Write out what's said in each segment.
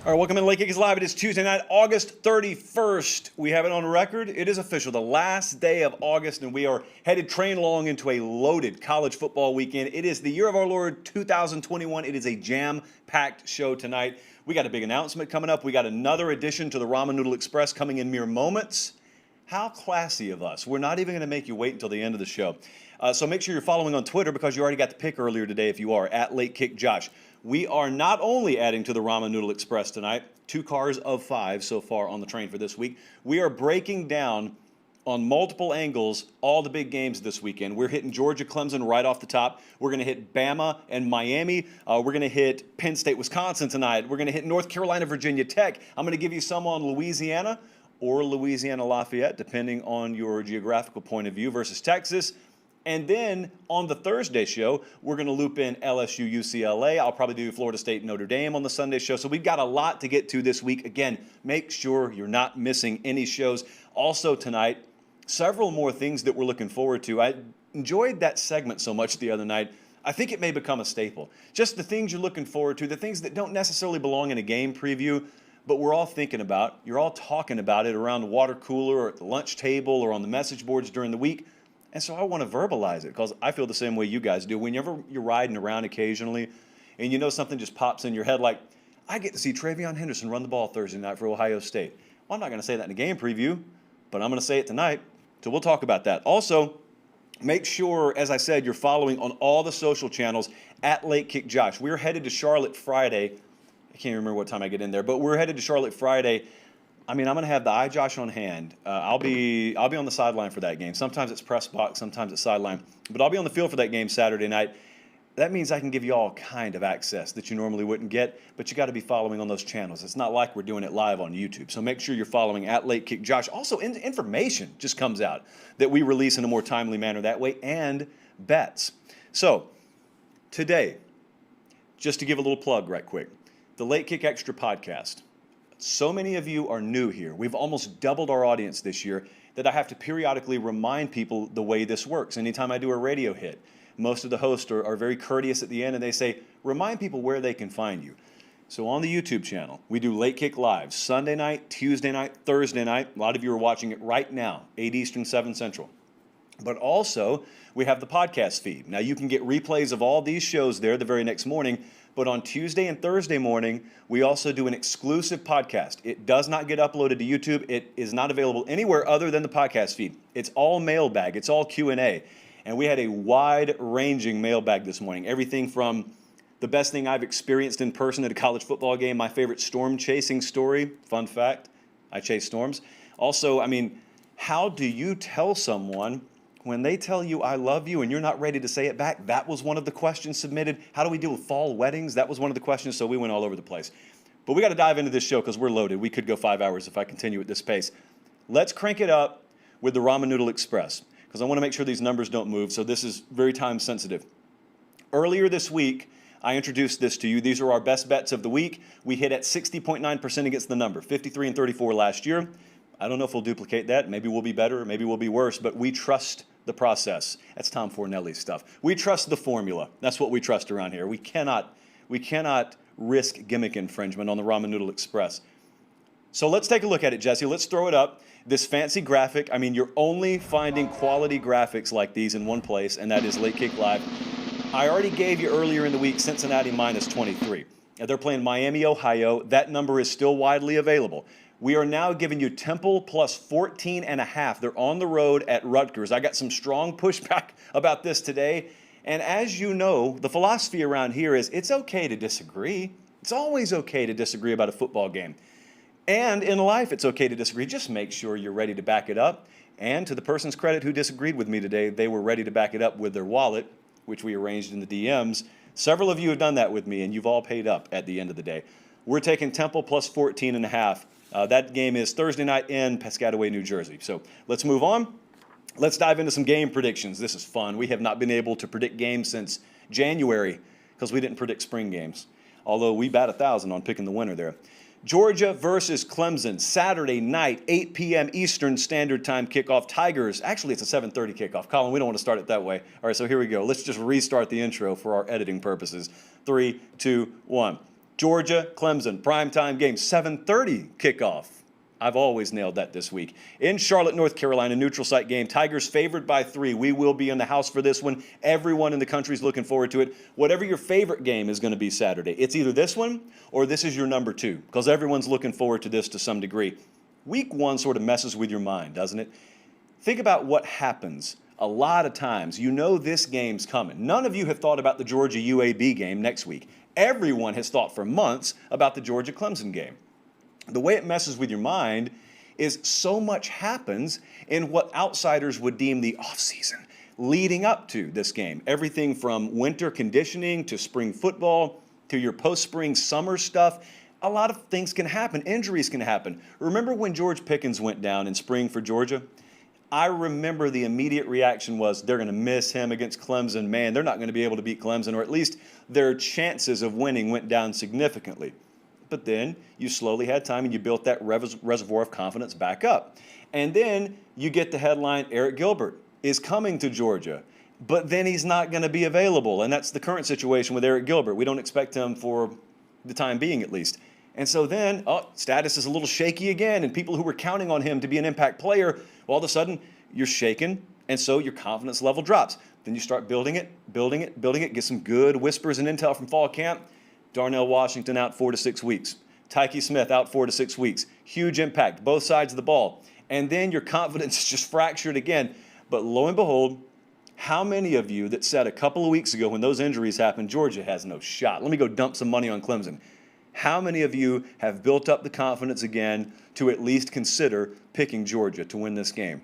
All right, welcome in Late Kick is Live. It is Tuesday night, August 31st. We have it on record. It is official, the last day of August, and we are headed train along into a loaded college football weekend. It is the year of our Lord 2021. It is a jam-packed show tonight. We got a big announcement coming up. We got another addition to the Ramen Noodle Express coming in mere moments. How classy of us. We're not even going to make you wait until the end of the show. So make sure you're following on Twitter because you already got the pick earlier today if you are, at Late Kick Josh. We are not only adding to the Ramen Noodle Express tonight, 2 cars of 5 so far on the train for this week. We are breaking down on multiple angles all the big games this weekend. We're hitting Georgia-Clemson right off the top. We're going to hit Bama and Miami. We're going to hit Penn State-Wisconsin tonight. We're going to hit North Carolina-Virginia Tech. I'm going to give you some on Louisiana or Louisiana-Lafayette, depending on your geographical point of view, versus Texas. And then on the Thursday show, we're going to loop in LSU, UCLA. I'll probably do Florida State, Notre Dame on the Sunday show. So we've got a lot to get to this week. Again, make sure you're not missing any shows. Also tonight, several more things that we're looking forward to. I enjoyed that segment so much the other night. I think it may become a staple. Just the things you're looking forward to, the things that don't necessarily belong in a game preview, but we're all thinking about. You're all talking about it around the water cooler or at the lunch table or on the message boards during the week. And so I want to verbalize it because I feel the same way you guys do. Whenever you're riding around occasionally and you know something just pops in your head like, I get to see Travion Henderson run the ball Thursday night for Ohio State. Well, I'm not going to say that in a game preview, but I'm going to say it tonight. So we'll talk about that. Also, make sure, as I said, you're following on all the social channels at Late Kick Josh. We're headed to Charlotte Friday. I can't remember what time I get in there, but we're headed to Charlotte Friday. I mean, I'm going to have the iJosh on hand. I'll be on the sideline for that game. Sometimes it's press box, sometimes it's sideline. But I'll be on the field for that game Saturday night. That means I can give you all kind of access that you normally wouldn't get, but you got to be following on those channels. It's not like we're doing it live on YouTube. So make sure you're following at Late Kick Josh. Also, information just comes out that we release in a more timely manner that way, and bets. So today, just to give a little plug right quick, the Late Kick Extra podcast. So many of you are new here. We've almost doubled our audience this year that I have to periodically remind people the way this works. Anytime I do a radio hit, most of the hosts are very courteous at the end and they say, remind people where they can find you. So on the YouTube channel, we do Late Kick Live, Sunday night, Tuesday night, Thursday night. A lot of you are watching it right now, 8 Eastern, 7 Central. But also, we have the podcast feed. Now, you can get replays of all these shows there the very next morning. But on Tuesday and Thursday morning, we also do an exclusive podcast. It does not get uploaded to YouTube. It is not available anywhere other than the podcast feed. It's all mailbag. It's all Q&A. And we had a wide-ranging mailbag this morning. Everything from the best thing I've experienced in person at a college football game, my favorite storm chasing story. Fun fact, I chase storms. Also, I mean, how do you tell someone when they tell you I love you and you're not ready to say it back? That was one of the questions submitted. How do we deal with fall weddings? That was one of the questions, so we went all over the place. But we got to dive into this show because we're loaded. We could go 5 hours if I continue at this pace. Let's crank it up with the Ramen Noodle Express because I want to make sure these numbers don't move, so this is very time sensitive. Earlier this week, I introduced this to you. These are our best bets of the week. We hit at 60.9% against the number, 53 and 34 last year. I don't know if we'll duplicate that. Maybe we'll be better, maybe we'll be worse, but we trust the process. That's Tom Fornelli's stuff. We trust the formula. That's what we trust around here. We cannot risk gimmick infringement on the Ramen Noodle Express. So let's take a look at it, Jesse. Let's throw it up. This fancy graphic. I mean, you're only finding quality graphics like these in one place, and that is Late Kick Live. I already gave you earlier in the week Cincinnati minus 23. They're playing Miami, Ohio. That number is still widely available. We are now giving you Temple plus 14.5. They're on the road at Rutgers. I got some strong pushback about this today. And as you know, the philosophy around here is it's okay to disagree. It's always okay to disagree about a football game. And in life, it's okay to disagree. Just make sure you're ready to back it up. And to the person's credit who disagreed with me today, they were ready to back it up with their wallet, which we arranged in the DMs. Several of you have done that with me, and you've all paid up at the end of the day. We're taking Temple plus 14.5. That game is Thursday night in Piscataway, New Jersey. So let's move on. Let's dive into some game predictions. This is fun. We have not been able to predict games since January because we didn't predict spring games, although we bat 1,000 on picking the winner there. Georgia versus Clemson, Saturday night, 8 p.m. Eastern Standard Time kickoff. Tigers, actually it's a 7:30 kickoff. Colin, we don't want to start it that way. All right, so here we go. Let's just restart the intro for our editing purposes. 3, 2, 1. Georgia, Clemson, primetime game, 7:30 kickoff. I've always nailed that this week. In Charlotte, North Carolina, neutral site game. Tigers favored by 3. We will be in the house for this one. Everyone in the country is looking forward to it. Whatever your favorite game is going to be Saturday, it's either this one or this is your number 2, because everyone's looking forward to this to some degree. Week 1 sort of messes with your mind, doesn't it? Think about what happens a lot of times. You know this game's coming. None of you have thought about the Georgia UAB game next week. Everyone has thought for months about the Georgia-Clemson game. The way it messes with your mind is so much happens in what outsiders would deem the offseason leading up to this game. Everything from winter conditioning to spring football to your post-spring summer stuff. A lot of things can happen. Injuries can happen. Remember when George Pickens went down in spring for Georgia? I remember the immediate reaction was they're going to miss him against Clemson. Man, they're not going to be able to beat Clemson, or at least their chances of winning went down significantly. But then you slowly had time and you built that reservoir of confidence back up. And then you get the headline, Eric Gilbert is coming to Georgia, but then he's not going to be available. And that's the current situation with Eric Gilbert. We don't expect him for the time being, at least. And so then, status is a little shaky again, and people who were counting on him to be an impact player, all of a sudden you're shaken, and so your confidence level drops. Then you start building it, get some good whispers and intel from fall camp. Darnell Washington out 4 to 6 weeks. Tyke Smith out 4 to 6 weeks. Huge impact, both sides of the ball. And then your confidence is just fractured again. But lo and behold, how many of you that said a couple of weeks ago when those injuries happened, Georgia has no shot, let me go dump some money on Clemson. How many of you have built up the confidence again to at least consider picking Georgia to win this game?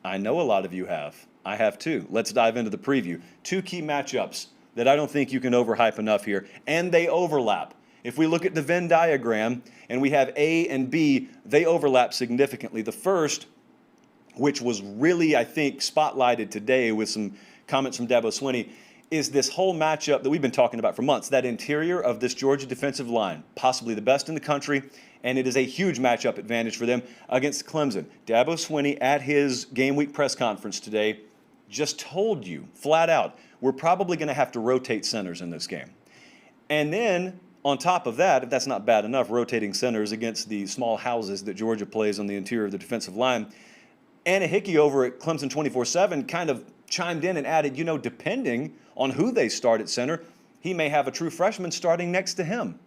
I know a lot of you have. I have too. Let's dive into the preview. 2 key matchups that I don't think you can overhype enough here, and they overlap. If we look at the Venn diagram and we have A and B, they overlap significantly. The first, which was really, I think, spotlighted today with some comments from Dabo Swinney, is this whole matchup that we've been talking about for months, that interior of this Georgia defensive line, possibly the best in the country, and it is a huge matchup advantage for them against Clemson. Dabo Swinney at his game week press conference today just told you flat out, we're probably going to have to rotate centers in this game. And then on top of that, if that's not bad enough, rotating centers against the small houses that Georgia plays on the interior of the defensive line, Anna Hickey over at Clemson 24/7 kind of chimed in and added, depending on who they start at center, he may have a true freshman starting next to him.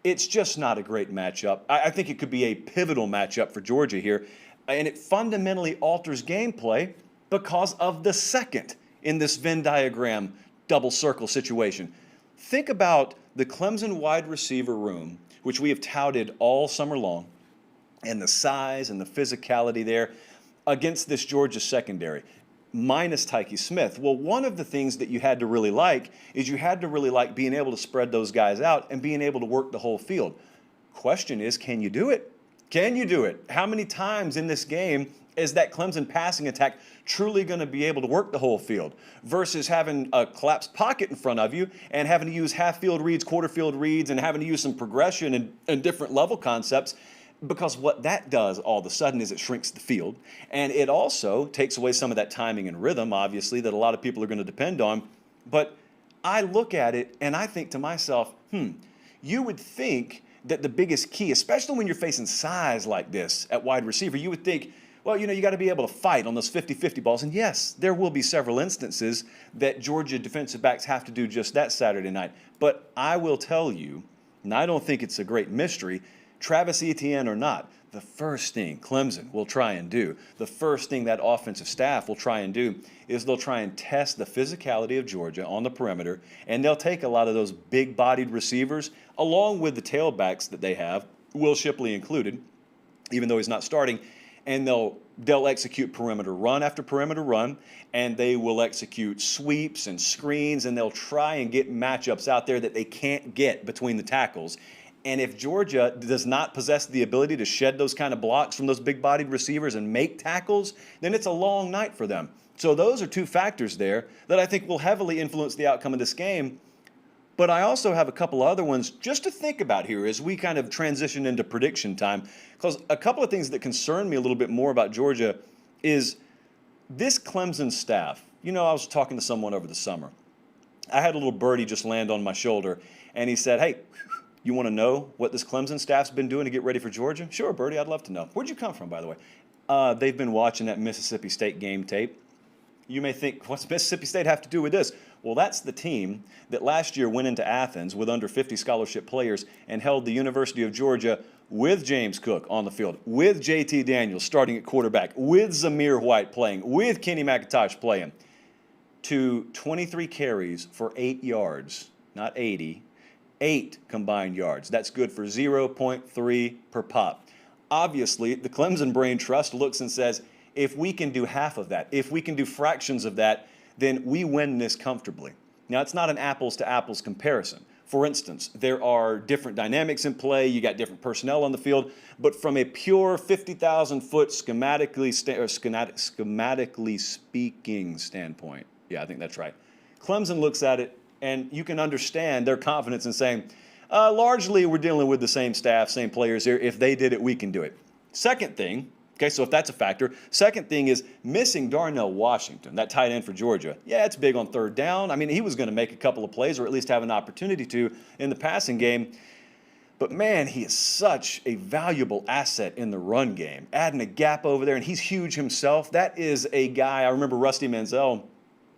It's just not a great matchup. I think it could be a pivotal matchup for Georgia here, and it fundamentally alters gameplay because of the second in this Venn diagram double circle situation. Think about the Clemson wide receiver room, which we have touted all summer long, and the size and the physicality there against this Georgia secondary, minus Tyke Smith. Well, one of the things that you had to really like is you had to really like being able to spread those guys out and being able to work the whole field. Question is, can you do it? Can you do it? How many times in this game is that Clemson passing attack truly going to be able to work the whole field versus having a collapsed pocket in front of you and having to use half field reads, quarter field reads, and having to use some progression and different level concepts? Because what that does all of a sudden is it shrinks the field, and it also takes away some of that timing and rhythm, obviously, that a lot of people are going to depend on. But I look at it and I think to myself, you would think that the biggest key, especially when you're facing size like this at wide receiver, you would think, well, you got to be able to fight on those 50-50 balls. And yes, there will be several instances that Georgia defensive backs have to do just that Saturday night. But I will tell you, and I don't think it's a great mystery, Travis Etienne or not, the first thing Clemson will try and do, the first thing that offensive staff will try and do is they'll try and test the physicality of Georgia on the perimeter, and they'll take a lot of those big-bodied receivers along with the tailbacks that they have, Will Shipley included, even though he's not starting, and they'll execute perimeter run after perimeter run, and they will execute sweeps and screens, and they'll try and get matchups out there that they can't get between the tackles. And if Georgia does not possess the ability to shed those kind of blocks from those big-bodied receivers and make tackles, then it's a long night for them. So those are 2 factors there that I think will heavily influence the outcome of this game. But I also have a couple other ones just to think about here as we kind of transition into prediction time. Because a couple of things that concern me a little bit more about Georgia is this Clemson staff. I was talking to someone over the summer. I had a little birdie just land on my shoulder, and he said, hey, You want to know what this Clemson staff's been doing to get ready for Georgia? Sure, Bertie, I'd love to know. Where'd you come from, by the way? They've been watching that Mississippi State game tape. You may think, what's Mississippi State have to do with this? Well, that's the team that last year went into Athens with under 50 scholarship players and held the University of Georgia with James Cook on the field, with JT Daniels starting at quarterback, with Zamir White playing, with Kenny McIntosh playing, to 23 carries for 8 yards, not 80, 8 combined yards. That's good for 0.3 per pop. Obviously, the Clemson Brain Trust looks and says, if we can do half of that, if we can do fractions of that, then we win this comfortably. Now, it's not an apples-to-apples comparison. For instance, there are different dynamics in play. You got different personnel on the field. But from a pure 50,000-foot schematically speaking standpoint, yeah, I think that's right, Clemson looks at it, and you can understand their confidence in saying, largely we're dealing with the same staff, same players here. If they did it, we can do it. Second thing, okay, so if that's a factor. Second thing is missing Darnell Washington, that tight end for Georgia. Yeah, it's big on third down. I mean, he was going to make a couple of plays or at least have an opportunity to in the passing game. But, man, he is such a valuable asset in the run game. Adding a gap over there, and he's huge himself. That is a guy, I remember Rusty Manziel,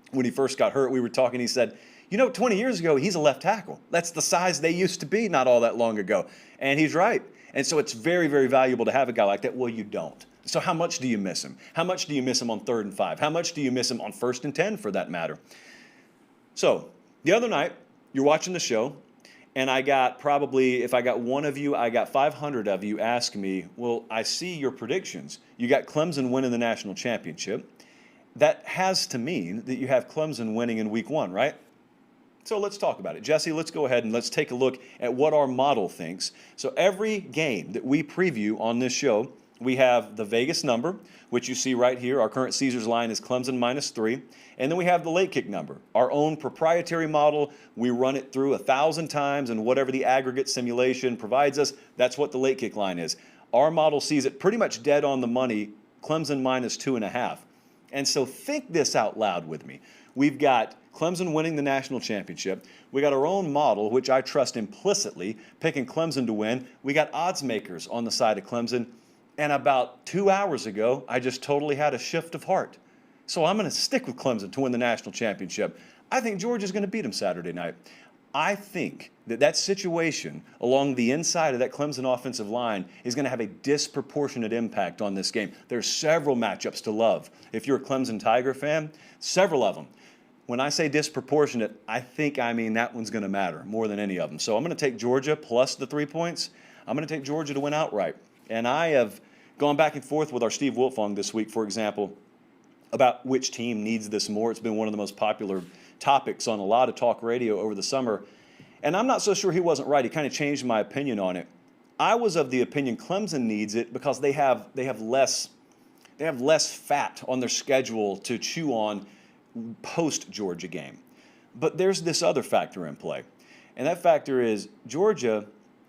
when he first got hurt, we were talking, he said, 20 years ago, he's a left tackle. That's the size they used to be not all that long ago. And he's right. And so it's very, very valuable to have a guy like that. Well, you don't. So how much do you miss him? How much do you miss him on 3rd and 5? How much do you miss him on 1st and 10 for that matter? So the other night, you're watching the show, and I got probably, if I got one of you, I got 500 of you ask me, well, I see your predictions. You got Clemson winning the national championship. That has to mean that you have Clemson winning in week 1, right? So let's talk about it. Jesse, let's go ahead and let's take a look at what our model thinks. So every game that we preview on this show, we have the Vegas number, which you see right here. Our current Caesars line is Clemson -3. And then we have the late kick number, our own proprietary model. We run it through 1,000 times, and whatever the aggregate simulation provides us, that's what the late kick line is. Our model sees it pretty much dead on the money, Clemson -2.5. And so think this out loud with me. We've got Clemson winning the national championship. We got our own model, which I trust implicitly, picking Clemson to win. We got odds makers on the side of Clemson. And about 2 hours ago, I just totally had a shift of heart. So I'm going to stick with Clemson to win the national championship. I think Georgia's going to beat them Saturday night. I think that situation along the inside of that Clemson offensive line is going to have a disproportionate impact on this game. There's several matchups to love. If you're a Clemson Tiger fan, several of them. When I say disproportionate, I mean that one's going to matter more than any of them. So I'm going to take Georgia plus the 3 points. I'm going to take Georgia to win outright. And I have gone back and forth with our Steve Wiltfong this week, for example, about which team needs this more. It's been one of the most popular topics on a lot of talk radio over the summer. And I'm not so sure he wasn't right. He kind of changed my opinion on it. I was of the opinion Clemson needs it because they have less fat on their schedule to chew on post-Georgia game. But there's this other factor in play. And that factor is Georgia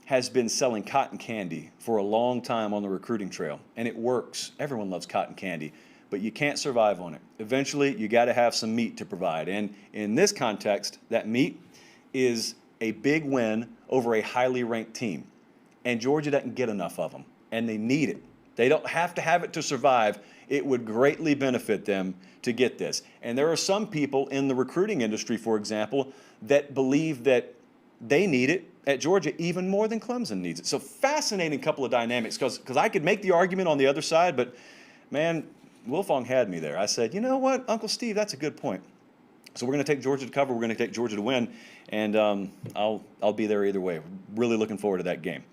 has been selling cotton candy for a long time on the recruiting trail, and it works. Everyone loves cotton candy, but you can't survive on it. Eventually, you got to have some meat to provide, and in this context, that meat is a big win over a highly ranked team, and Georgia doesn't get enough of them, and they need it. They don't have to have it to survive. It would greatly benefit them to get this, and there are some people in the recruiting industry, for example, that believe that they need it at Georgia even more than Clemson needs it. So fascinating couple of dynamics because I could make the argument on the other side, but, man, Wilfong had me there. I said, you know what, Uncle Steve, that's a good point. So we're going to take Georgia to cover. We're going to take Georgia to win, and I'll be there either way. Really looking forward to that game.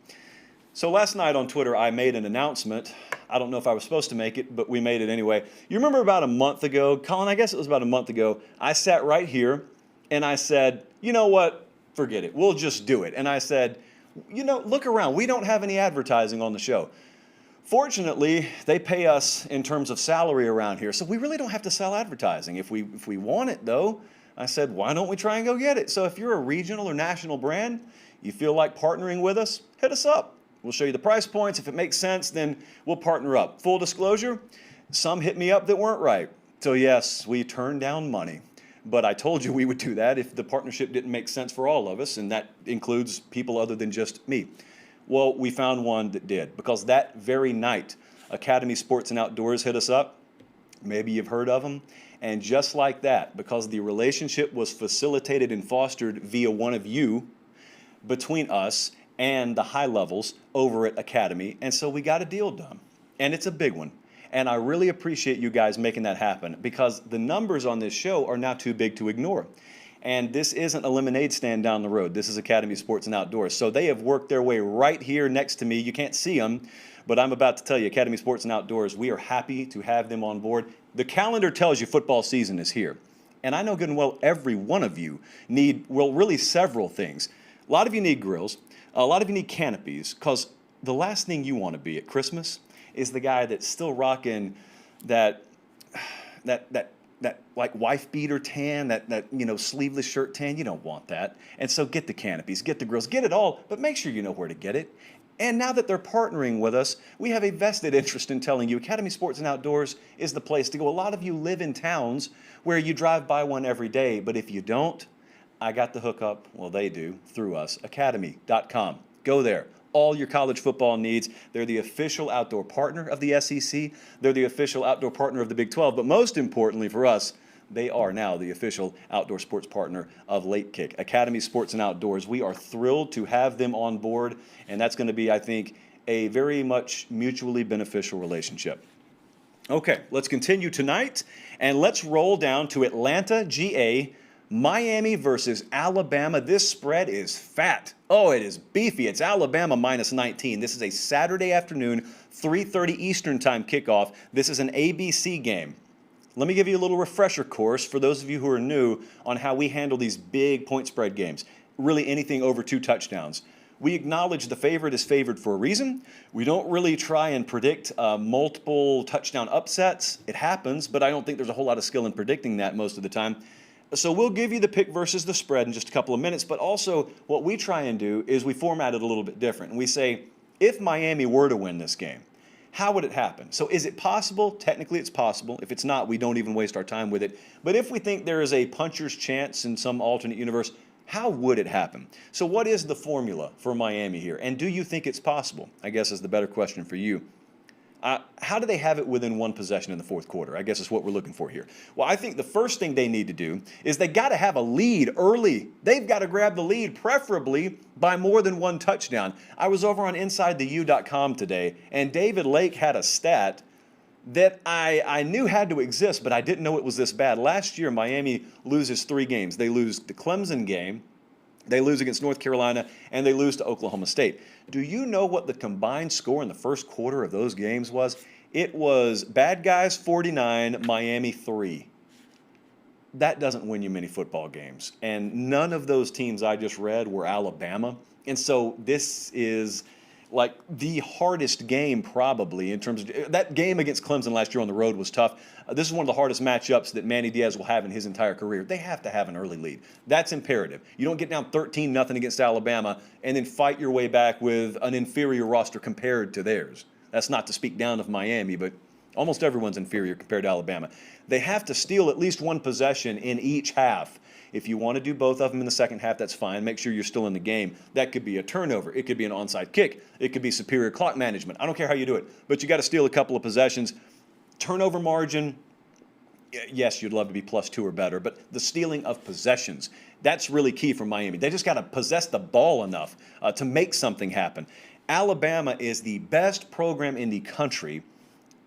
So last night on Twitter, I made an announcement. I don't know if I was supposed to make it, but we made it anyway. You remember about a month ago, Colin, I guess it was about a month ago, I sat right here, and I said, you know what? Forget it. We'll just do it. And I said, look around. We don't have any advertising on the show. Fortunately, they pay us in terms of salary around here, so we really don't have to sell advertising. If we want it, though, I said, why don't we try and go get it? So if you're a regional or national brand, you feel like partnering with us, hit us up. We'll show you the price points. If it makes sense, then we'll partner up. Full disclosure, some hit me up that weren't right. So yes, we turned down money. but I told you we would do that if the partnership didn't make sense for all of us, and that includes people other than just me. Well, we found one that did, because that very night, Academy Sports and Outdoors hit us up. Maybe you've heard of them. And just like that, because the relationship was facilitated and fostered via one of you between us and the high levels over at Academy, and so we got a deal done. And it's a big one. And I really appreciate you guys making that happen, because the numbers on this show are now too big to ignore. And this isn't a lemonade stand down the road. This is Academy Sports and Outdoors. So they have worked their way right here next to me. You can't see them, but I'm about to tell you, Academy Sports and Outdoors, we are happy to have them on board. The calendar tells you football season is here. And I know good and well every one of you need, well, really several things. A lot of you need grills. A lot of you need canopies, because the last thing you want to be at Christmas is the guy that's still rocking that like wife beater tan, that sleeveless shirt tan. You don't want that. And so get the canopies, get the grills, get it all, but make sure you know where to get it. And now that they're partnering with us, we have a vested interest in telling you Academy Sports and Outdoors is the place to go. A lot of you live in towns where you drive by one every day, but if you don't, I got the hookup, well, they do, through us, academy.com. Go there. All your college football needs. They're the official outdoor partner of the SEC. They're the official outdoor partner of the Big 12. But most importantly for us, they are now the official outdoor sports partner of Late Kick. Academy Sports and Outdoors. We are thrilled to have them on board, and that's going to be, I think, a very much mutually beneficial relationship. Okay, let's continue tonight, and let's roll down to Atlanta, GA, Miami versus Alabama. This spread is fat. Oh, it is beefy. It's Alabama minus 19. This is a Saturday afternoon, 3:30 Eastern time kickoff. This is an ABC game. Let me give you a little refresher course for those of you who are new on how we handle these big point spread games. Really anything over 2 touchdowns. We acknowledge the favorite is favored for a reason. We don't really try and predict multiple touchdown upsets. It happens, but I don't think there's a whole lot of skill in predicting that most of the time. So we'll give you the pick versus the spread in just a couple of minutes, but also what we try and do is we format it a little bit different. And we say, if Miami were to win this game, how would it happen? So is it possible? Technically it's possible. If it's not, we don't even waste our time with it. But if we think there is a puncher's chance in some alternate universe, how would it happen? So what is the formula for Miami here? And do you think it's possible? I guess is the better question for you. How do they have it within 1 possession in the fourth quarter? I guess is what we're looking for here. Well, I think the first thing they need to do is they got to have a lead early. They've got to grab the lead, preferably by more than 1 touchdown. I was over on InsideTheU.com today, and David Lake had a stat that I knew had to exist, but I didn't know it was this bad. Last year, Miami loses 3 games. They lose the Clemson game, they lose against North Carolina, and they lose to Oklahoma State. Do you know what the combined score in the first quarter of those games was? It was Bad Guys 49, Miami 3. That doesn't win you many football games. And none of those teams I just read were Alabama. And so this is like the hardest game probably in terms of that game against Clemson last year on the road was tough. This is one of the hardest matchups that Manny Diaz will have in his entire career. They have to have an early lead. That's imperative. You don't get down 13-0 against Alabama and then fight your way back with an inferior roster compared to theirs. That's not to speak down of Miami, but almost everyone's inferior compared to Alabama. They have to steal at least 1 possession in each half. If you want to do both of them in the second half, that's fine. Make sure you're still in the game. That could be a turnover. It could be an onside kick. It could be superior clock management. I don't care how you do it, but you got to steal a couple of possessions. Turnover margin, yes, you'd love to be +2 or better, but the stealing of possessions, that's really key for Miami. They just got to possess the ball enough to make something happen. Alabama is the best program in the country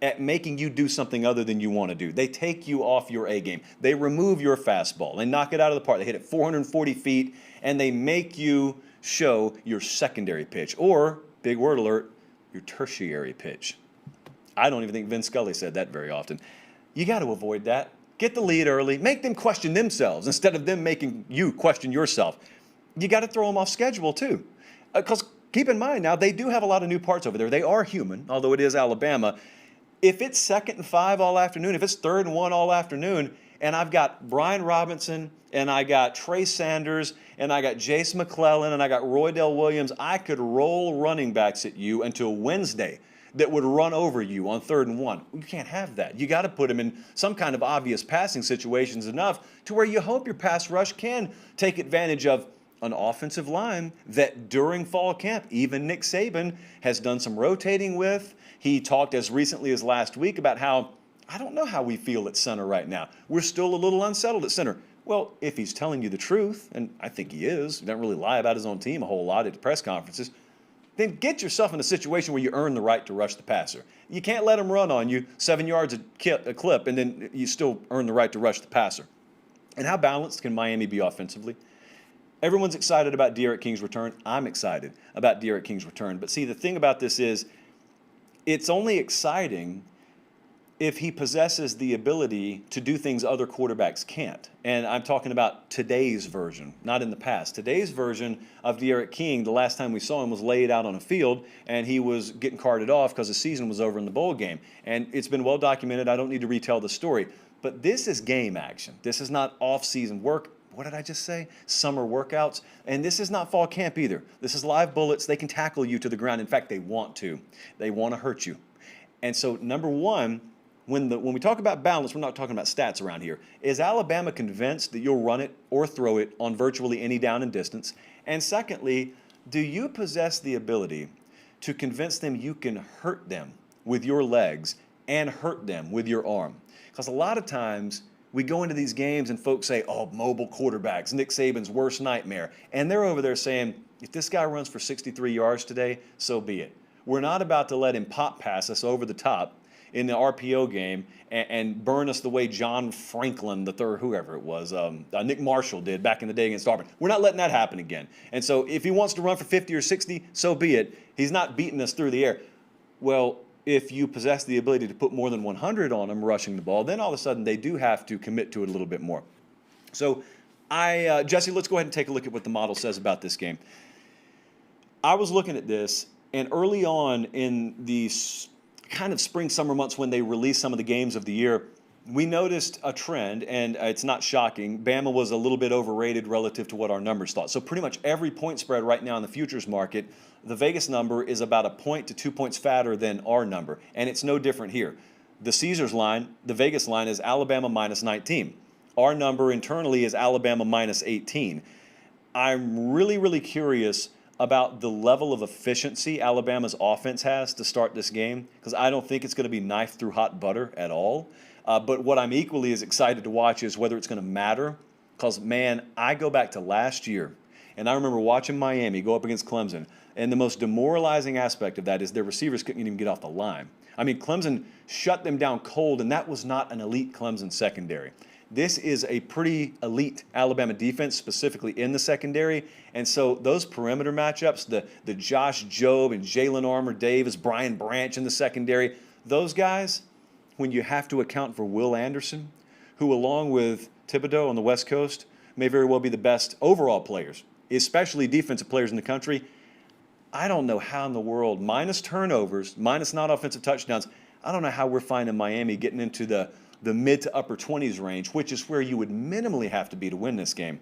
at making you do something other than you want to do. They take you off your A game. They remove your fastball. They knock it out of the park. They hit it 440 feet, and they make you show your secondary pitch, or, big word alert, your tertiary pitch. I don't even think Vin Scully said that very often. You got to avoid that. Get the lead early. Make them question themselves instead of them making you question yourself. You got to throw them off schedule, too. Because keep in mind now, they do have a lot of new parts over there. They are human, although it is Alabama. If it's 2nd and 5 all afternoon, if it's 3rd and 1 all afternoon, and I've got Brian Robinson, and I got Trey Sanders, and I got Jace McClellan, and I got Roydell Williams, I could roll running backs at you until Wednesday. that would run over you on 3rd and 1. You can't have that. You got to put him in some kind of obvious passing situations enough to where you hope your pass rush can take advantage of an offensive line that during fall camp, even Nick Saban has done some rotating with. He talked as recently as last week about how, I don't know how we feel at center right now. We're still a little unsettled at center. Well, if he's telling you the truth, and I think he is, he doesn't really lie about his own team a whole lot at press conferences, then get yourself in a situation where you earn the right to rush the passer. You can't let him run on you 7 yards a clip, and then you still earn the right to rush the passer. And how balanced can Miami be offensively? Everyone's excited about D'Eriq King's return. I'm excited about D'Eriq King's return. But see, the thing about this is it's only exciting if he possesses the ability to do things other quarterbacks can't. And I'm talking about today's version, not in the past. Today's version of D'Eriq King, the last time we saw him was laid out on a field, and he was getting carted off because the season was over in the bowl game. And it's been well documented. I don't need to retell the story. But this is game action. This is not off-season work. What did I just say? Summer workouts. And this is not fall camp either. This is live bullets. They can tackle you to the ground. In fact, they want to. They want to hurt you. And so, number one, when we talk about balance, we're not talking about stats around here. Is Alabama convinced that you'll run it or throw it on virtually any down and distance? And secondly, do you possess the ability to convince them you can hurt them with your legs and hurt them with your arm? Because a lot of times we go into these games and folks say, oh, mobile quarterbacks, Nick Saban's worst nightmare. And they're over there saying, if this guy runs for 63 yards today, so be it. We're not about to let him pop pass us over the top in the RPO game and burn us the way John Franklin, the third, whoever it was, Nick Marshall did back in the day against Auburn. We're not letting that happen again. And so if he wants to run for 50 or 60, so be it. He's not beating us through the air. Well, if you possess the ability to put more than 100 on them rushing the ball, then all of a sudden they do have to commit to it a little bit more. So, Jesse, let's go ahead and take a look at what the model says about this game. I was looking at this, and early on in the kind of spring, summer months when they released some of the games of the year, we noticed a trend, and it's not shocking. Bama was a little bit overrated relative to what our numbers thought. So pretty much every point spread right now in the futures market, the Vegas number is about a point to 2 points fatter than our number, and it's no different here. The Caesars line, the Vegas line, is Alabama minus 19. Our number internally is Alabama minus 18. I'm really, really curious about the level of efficiency Alabama's offense has to start this game, because I don't think it's going to be knife through hot butter at all. But what I'm equally as excited to watch is whether it's going to matter, because, man, I go back to last year, and I remember watching Miami go up against Clemson, and the most demoralizing aspect of that is their receivers couldn't even get off the line. I mean, Clemson shut them down cold, and that was not an elite Clemson secondary. This is a pretty elite Alabama defense, specifically in the secondary. And so those perimeter matchups, the Josh Jobe and Jalen Armour Davis, Brian Branch in the secondary, those guys, when you have to account for Will Anderson, who along with Thibodeau on the West Coast may very well be the best overall players, especially defensive players in the country, I don't know how in the world, minus turnovers, minus non-offensive touchdowns, I don't know how we're finding Miami getting into the mid to upper 20s range, which is where you would minimally have to be to win this game.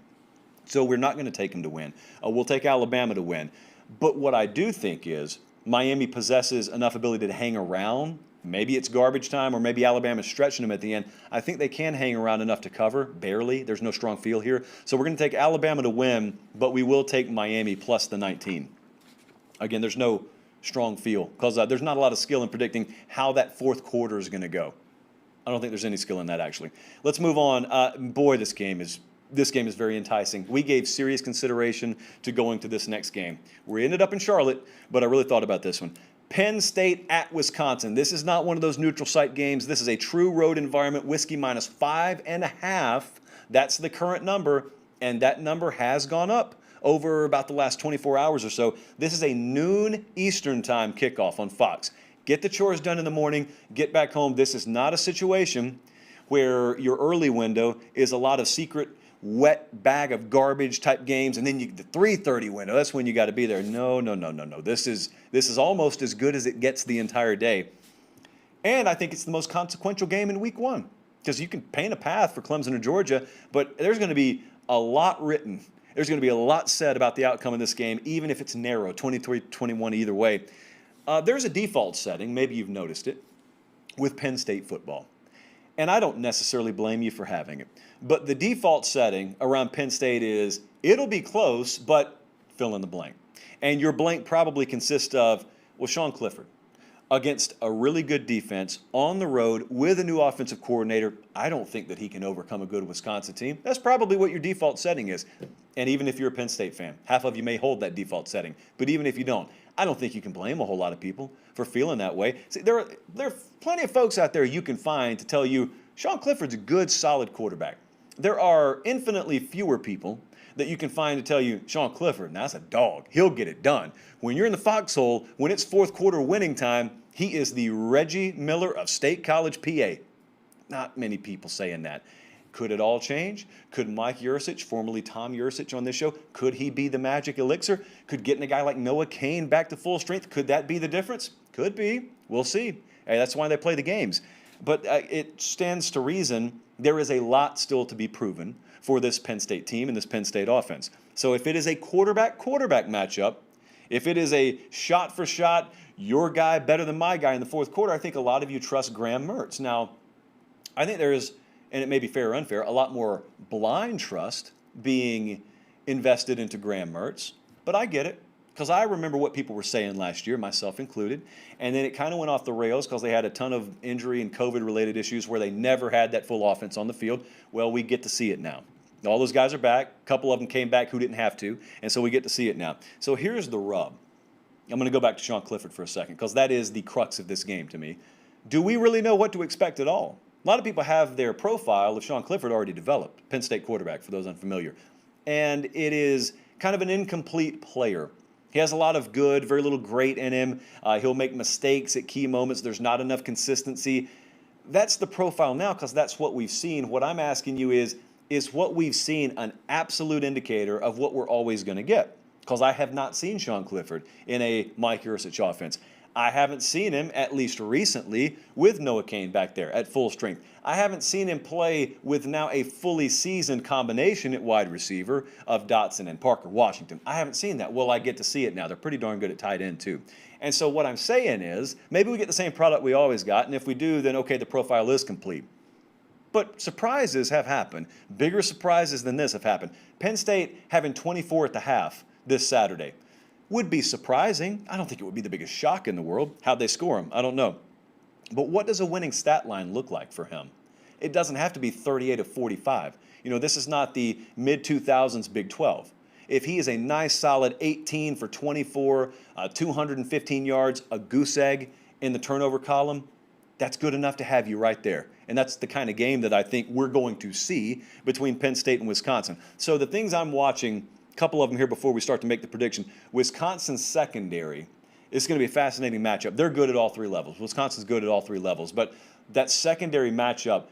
So we're not going to take them to win. We'll take Alabama to win. But what I do think is Miami possesses enough ability to hang around. Maybe it's garbage time, or maybe Alabama's stretching them at the end. I think they can hang around enough to cover, barely. There's no strong feel here. So we're going to take Alabama to win, but we will take Miami plus the 19. Again, there's no strong feel because there's not a lot of skill in predicting how that fourth quarter is going to go. I don't think there's any skill in that, actually. Let's move on. Boy, this game is very enticing. We gave serious consideration to going to this next game. We ended up in Charlotte, but I really thought about this one. Penn State at Wisconsin. This is not one of those neutral site games. This is a true road environment. Whiskey minus 5.5. That's the current number, and that number has gone up over about the last 24 hours or so. This is a noon Eastern time kickoff on Fox. Get the chores done in the morning, get back home. This is not a situation where your early window is a lot of secret wet bag of garbage type games, and then the 3:30 window, that's when you got to be there. No. This is almost as good as it gets the entire day. And I think it's the most consequential game in week one, because you can paint a path for Clemson or Georgia, but there's going to be a lot written. There's going to be a lot said about the outcome of this game, even if it's narrow, 23-21 either way. There's a default setting, maybe you've noticed it, with Penn State football. And I don't necessarily blame you for having it. But the default setting around Penn State is it'll be close, but fill in the blank. And your blank probably consists of, well, Sean Clifford against a really good defense on the road with a new offensive coordinator. I don't think that he can overcome a good Wisconsin team. That's probably what your default setting is. And even if you're a Penn State fan, half of you may hold that default setting. But even if you don't, I don't think you can blame a whole lot of people for feeling that way. See, there are plenty of folks out there you can find to tell you Sean Clifford's a good, solid quarterback. There are infinitely fewer people that you can find to tell you Sean Clifford, now that's a dog. He'll get it done. When you're in the foxhole, when it's fourth quarter winning time, he is the Reggie Miller of State College, PA. Not many people saying that. Could it all change? Could Mike Yurcich, formerly Tom Yurcich on this show, could he be the magic elixir? Could getting a guy like Noah Cain back to full strength, could that be the difference? Could be. We'll see. Hey, that's why they play the games. But it stands to reason there is a lot still to be proven for this Penn State team and this Penn State offense. So if it is a quarterback-quarterback matchup, if it is a shot-for-shot, your guy better than my guy in the fourth quarter, I think a lot of you trust Graham Mertz. Now, I think there is, and it may be fair or unfair, a lot more blind trust being invested into Graham Mertz, but I get it. Because I remember what people were saying last year, myself included, and then it kind of went off the rails because they had a ton of injury and COVID-related issues where they never had that full offense on the field. Well, we get to see it now. All those guys are back. A couple of them came back who didn't have to, and so we get to see it now. So here's the rub. I'm going to go back to Sean Clifford for a second because that is the crux of this game to me. Do we really know what to expect at all? A lot of people have their profile of Sean Clifford already developed, Penn State quarterback, for those unfamiliar. And it is kind of an incomplete player. He has a lot of good, very little great in him. He'll make mistakes at key moments. There's not enough consistency. That's the profile now because that's what we've seen. What I'm asking you is what we've seen an absolute indicator of what we're always going to get? Because I have not seen Sean Clifford in a Mike Yurcich offense. I haven't seen him, at least recently, with Noah Cain back there at full strength. I haven't seen him play with now a fully seasoned combination at wide receiver of Dotson and Parker Washington. I haven't seen that. Well, I get to see it now. They're pretty darn good at tight end, too. And so what I'm saying is maybe we get the same product we always got, and if we do, then okay, the profile is complete. But surprises have happened. Bigger surprises than this have happened. Penn State having 24 at the half this Saturday would be surprising. I don't think it would be the biggest shock in the world. How'd they score him? I don't know. But what does a winning stat line look like for him? It doesn't have to be 38 of 45. You know, this is not the mid-2000s Big 12. If he is a nice, solid 18 for 24, 215 yards, a goose egg in the turnover column, that's good enough to have you right there. And that's the kind of game that I think we're going to see between Penn State and Wisconsin. So the things I'm watching, a couple of them here before we start to make the prediction. Wisconsin's secondary is going to be a fascinating matchup. They're good at all three levels. Wisconsin's good at all three levels. But that secondary matchup,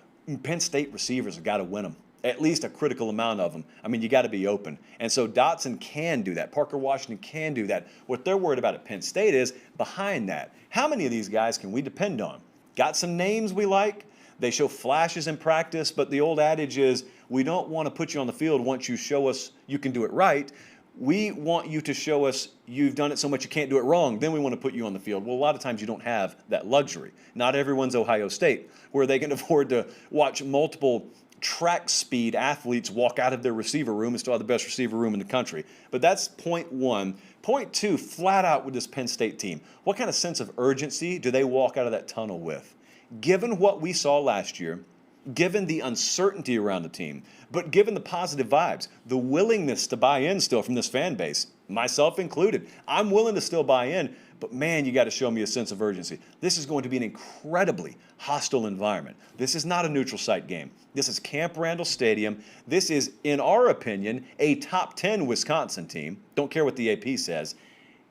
Penn State receivers have got to win them, at least a critical amount of them. I mean, you got to be open. And so Dotson can do that. Parker Washington can do that. What they're worried about at Penn State is behind that, how many of these guys can we depend on? Got some names we like. They show flashes in practice, but the old adage is we don't want to put you on the field once you show us you can do it right. We want you to show us you've done it so much you can't do it wrong. Then we want to put you on the field. Well, a lot of times you don't have that luxury. Not everyone's Ohio State, where they can afford to watch multiple track speed athletes walk out of their receiver room and still have the best receiver room in the country. But that's point one. Point two, flat out with this Penn State team. What kind of sense of urgency do they walk out of that tunnel with? Given what we saw last year, given the uncertainty around the team, but given the positive vibes, the willingness to buy in still from this fan base, myself included, I'm willing to still buy in, but man, you got to show me a sense of urgency. This is going to be an incredibly hostile environment. This is not a neutral site game. This is Camp Randall Stadium. This is, in our opinion, a top 10 Wisconsin team. Don't care what the AP says.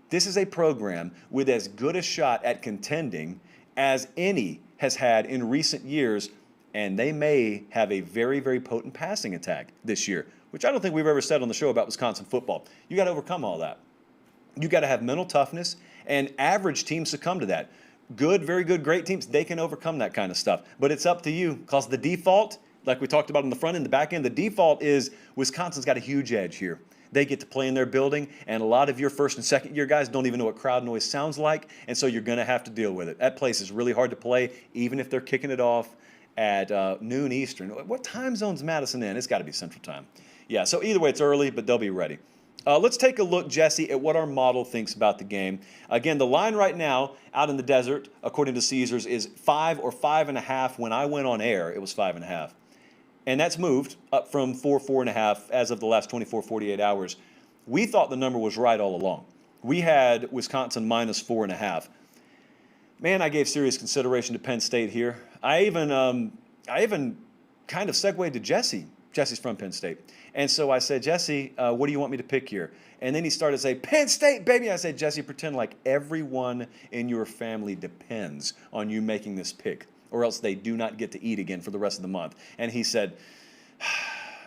This is a program with as good a shot at contending as any has had in recent years, and they may have a very, very potent passing attack this year, which I don't think we've ever said on the show about Wisconsin football. You got to overcome all that. You got to have mental toughness, and average teams succumb to that. Good, very good, great teams, they can overcome that kind of stuff. But it's up to you, because the default, like we talked about on the front end, the back end, the default is Wisconsin's got a huge edge here. They get to play in their building, and a lot of your first and second year guys don't even know what crowd noise sounds like, and so you're going to have to deal with it. That place is really hard to play, even if they're kicking it off at noon Eastern. What time zone's Madison in? It's got to be Central Time. Yeah, so either way, it's early, but they'll be ready. Let's take a look, Jesse, at what our model thinks about the game. Again, the line right now out in the desert, according to Caesars, is 5 or 5.5. When I went on air, it was 5.5. And that's moved up from 4.5 as of the last 24, 48 hours. We thought the number was right all along. We had Wisconsin minus 4.5. Man, I gave serious consideration to Penn State here. I even kind of segued to Jesse. Jesse's from Penn State. And so I said, Jesse, what do you want me to pick here? And then he started to say, Penn State, baby. I said, Jesse, pretend like everyone in your family depends on you making this pick, or else they do not get to eat again for the rest of the month. And he said,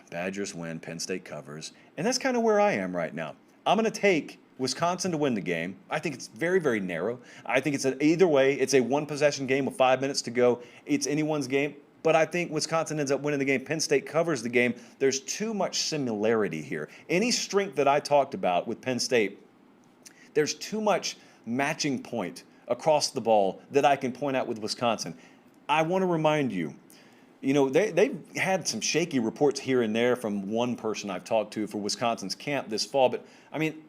Badgers win, Penn State covers. And that's kind of where I am right now. I'm going to take Wisconsin to win the game. I think it's very, very narrow. I think it's either way. It's a one-possession game with 5 minutes to go. It's anyone's game. But I think Wisconsin ends up winning the game. Penn State covers the game. There's too much similarity here. Any strength that I talked about with Penn State, there's too much matching point across the ball that I can point out with Wisconsin. I want to remind you, they've had some shaky reports here and there from one person I've talked to for Wisconsin's camp this fall. But,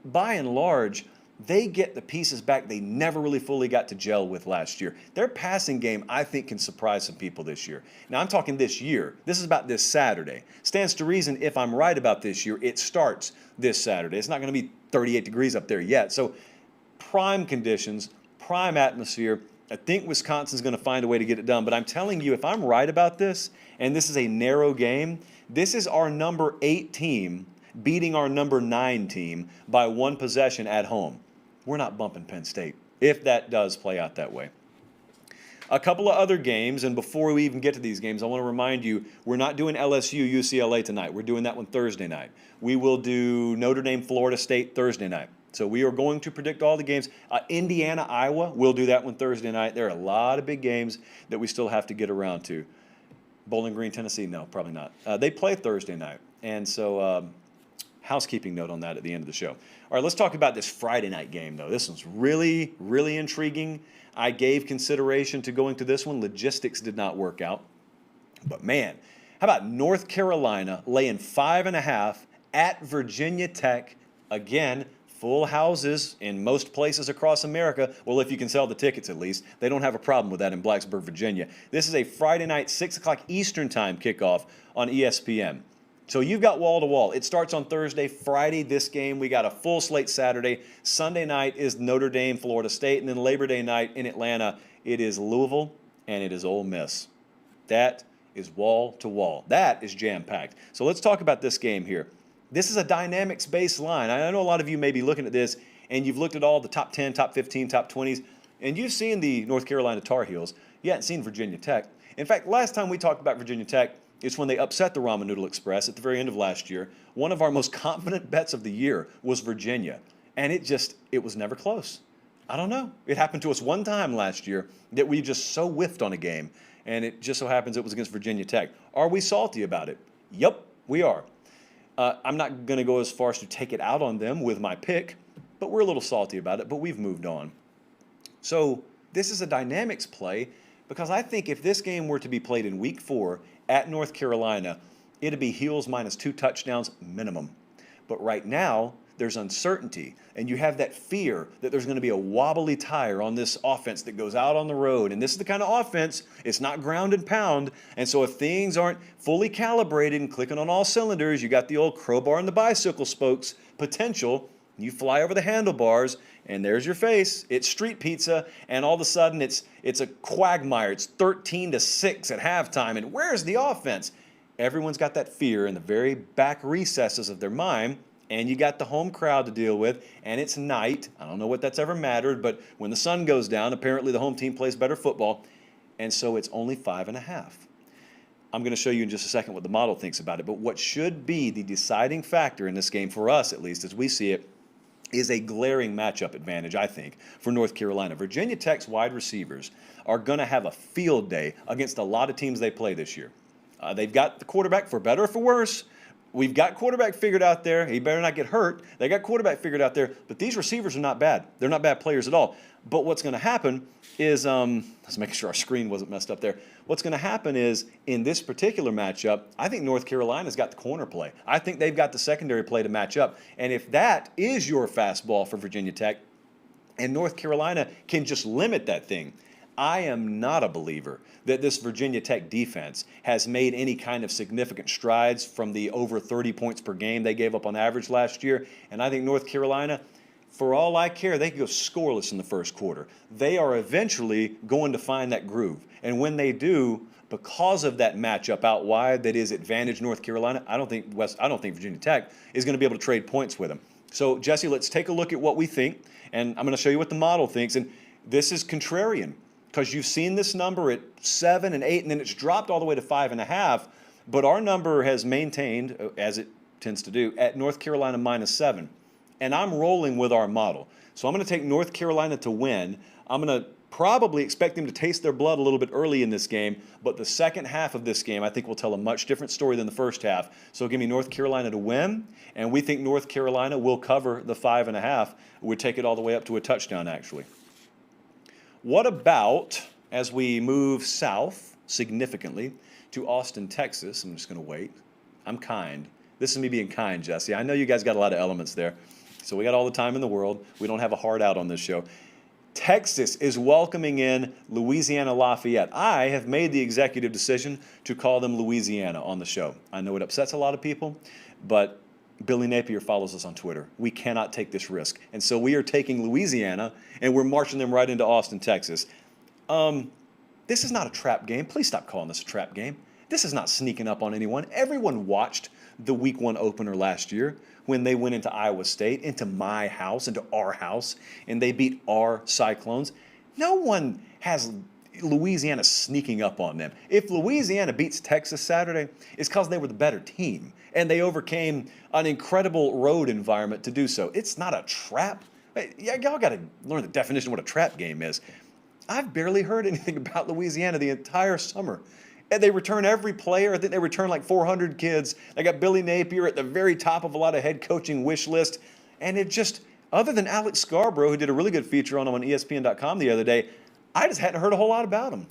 by and large, they get the pieces back they never really fully got to gel with last year. Their passing game, I think, can surprise some people this year. Now, I'm talking this year. This is about this Saturday. Stands to reason, if I'm right about this year, it starts this Saturday. It's not going to be 38 degrees up there yet. So prime conditions, prime atmosphere. I think Wisconsin's going to find a way to get it done. But I'm telling you, if I'm right about this, and this is a narrow game, this is our number 8 team beating our number 9 team by one possession at home. We're not bumping Penn State, if that does play out that way. A couple of other games, and before we even get to these games, I want to remind you, we're not doing LSU, UCLA tonight. We're doing that one Thursday night. We will do Notre Dame, Florida State Thursday night. So we are going to predict all the games. Indiana, Iowa, we'll do that one Thursday night. There are a lot of big games that we still have to get around to. Bowling Green, Tennessee, no, probably not. They play Thursday night, and so housekeeping note on that at the end of the show. All right, let's talk about this Friday night game, though. This one's really, really intriguing. I gave consideration to going to this one. Logistics did not work out. But, man, how about North Carolina laying 5.5 at Virginia Tech? Again, full houses in most places across America. Well, if you can sell the tickets at least. They don't have a problem with that in Blacksburg, Virginia. This is a Friday night, 6 o'clock Eastern time kickoff on ESPN. So you've got wall-to-wall. It starts on Thursday, Friday, this game. We got a full slate Saturday. Sunday night is Notre Dame, Florida State. And then Labor Day night in Atlanta, it is Louisville and it is Ole Miss. That is wall-to-wall. That is jam-packed. So let's talk about this game here. This is a dynamics-based line. I know a lot of you may be looking at this, and you've looked at all the top 10, top 15, top 20s, and you've seen the North Carolina Tar Heels. You hadn't seen Virginia Tech. In fact, last time we talked about Virginia Tech, it's when they upset the Ramen Noodle Express at the very end of last year. One of our most confident bets of the year was Virginia. And it was never close. I don't know. It happened to us one time last year that we just so whiffed on a game. And it just so happens it was against Virginia Tech. Are we salty about it? Yep, we are. I'm not going to go as far as to take it out on them with my pick, but we're a little salty about it, but we've moved on. So this is a dynamics play because I think if this game were to be played in week 4 at North Carolina, it'd be Heels minus 2 touchdowns minimum. But right now, there's uncertainty, and you have that fear that there's going to be a wobbly tire on this offense that goes out on the road. And this is the kind of offense, it's not ground and pound. And so if things aren't fully calibrated and clicking on all cylinders, you got the old crowbar and the bicycle spokes potential. You fly over the handlebars, and there's your face. It's street pizza, and all of a sudden it's a quagmire. It's 13-6 at halftime, and where's the offense? Everyone's got that fear in the very back recesses of their mind, and you got the home crowd to deal with, and it's night. I don't know what that's ever mattered, but when the sun goes down, apparently the home team plays better football, and so it's only 5.5. I'm going to show you in just a second what the model thinks about it, but what should be the deciding factor in this game, for us at least as we see it, is a glaring matchup advantage, I think, for North Carolina. Virginia Tech's wide receivers are going to have a field day against a lot of teams they play this year. They've got the quarterback, for better or for worse, we've got quarterback figured out there. He better not get hurt. They got quarterback figured out there. But these receivers are not bad. They're not bad players at all. But what's going to happen is, let's make sure our screen wasn't messed up there. What's going to happen is, in this particular matchup, I think North Carolina's got the corner play. I think they've got the secondary play to match up. And if that is your fastball for Virginia Tech, and North Carolina can just limit that thing, I am not a believer that this Virginia Tech defense has made any kind of significant strides from the over 30 points per game they gave up on average last year. And I think North Carolina, for all I care, they could go scoreless in the first quarter. They are eventually going to find that groove. And when they do, because of that matchup out wide that is advantage North Carolina, I don't think Virginia Tech is going to be able to trade points with them. So, Jesse, let's take a look at what we think. And I'm going to show you what the model thinks. And this is contrarian, because you've seen this number at 7 and 8, and then it's dropped all the way to 5.5. But our number has maintained, as it tends to do, at North Carolina -7. And I'm rolling with our model. So I'm going to take North Carolina to win. I'm going to probably expect them to taste their blood a little bit early in this game, but the second half of this game I think will tell a much different story than the first half. So give me North Carolina to win, and we think North Carolina will cover the 5.5. We'd take it all the way up to a touchdown, actually. What about, as we move south significantly to Austin, Texas? I'm just going to wait. I'm kind. This is me being kind, Jesse. I know you guys got a lot of elements there. So we got all the time in the world. We don't have a hard out on this show. Texas is welcoming in Louisiana Lafayette. I have made the executive decision to call them Louisiana on the show. I know it upsets a lot of people, but Billy Napier follows us on Twitter. We cannot take this risk. And so we are taking Louisiana, and we're marching them right into Austin, Texas. This is not a trap game. Please stop calling this a trap game. This is not sneaking up on anyone. Everyone watched the Week 1 opener last year when they went into Iowa State, into my house, into our house, and they beat our Cyclones. No one has Louisiana sneaking up on them. If Louisiana beats Texas Saturday, it's because they were the better team, and they overcame an incredible road environment to do so. It's not a trap. Y'all got to learn the definition of what a trap game is. I've barely heard anything about Louisiana the entire summer. And they return every player. I think they return like 400 kids. They got Billy Napier at the very top of a lot of head coaching wish list. And it just, other than Alex Scarborough, who did a really good feature on him on ESPN.com the other day, I just hadn't heard a whole lot about him.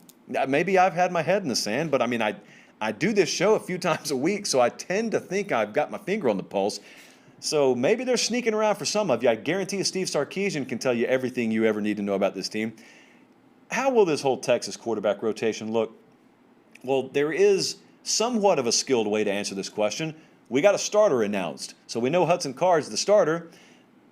Maybe I've had my head in the sand, but I mean, I do this show a few times a week, so I tend to think I've got my finger on the pulse. So maybe they're sneaking around for some of you. I guarantee you Steve Sarkisian can tell you everything you ever need to know about this team. How will this whole Texas quarterback rotation look? Well, there is somewhat of a skilled way to answer this question. We got a starter announced, so we know Hudson Card's the starter.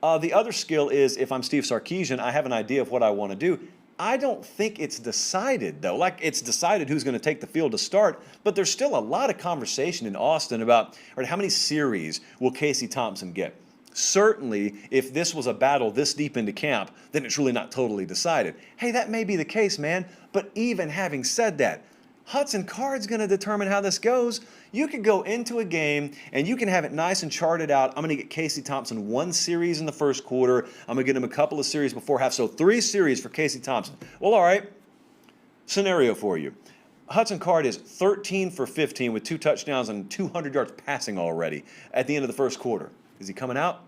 The other skill is, if I'm Steve Sarkisian, I have an idea of what I want to do. I don't think it's decided, though. Like, it's decided who's going to take the field to start, but there's still a lot of conversation in Austin about, all right, how many series will Casey Thompson get? Certainly, if this was a battle this deep into camp, then it's really not totally decided. Hey, that may be the case, man, but even having said that, Hudson Card's going to determine how this goes. You could go into a game and you can have it nice and charted out. I'm going to get Casey Thompson 1 series in the first quarter. I'm going to get him a couple of series before half. So 3 series for Casey Thompson. Well, all right. Scenario for you. Hudson Card is 13 for 15 with 2 touchdowns and 200 yards passing already at the end of the first quarter. Is he coming out?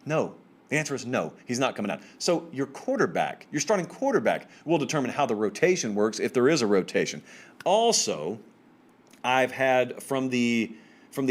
No. The answer is no, he's not coming out. So your quarterback, your starting quarterback, will determine how the rotation works, if there is a rotation. Also, I've had from the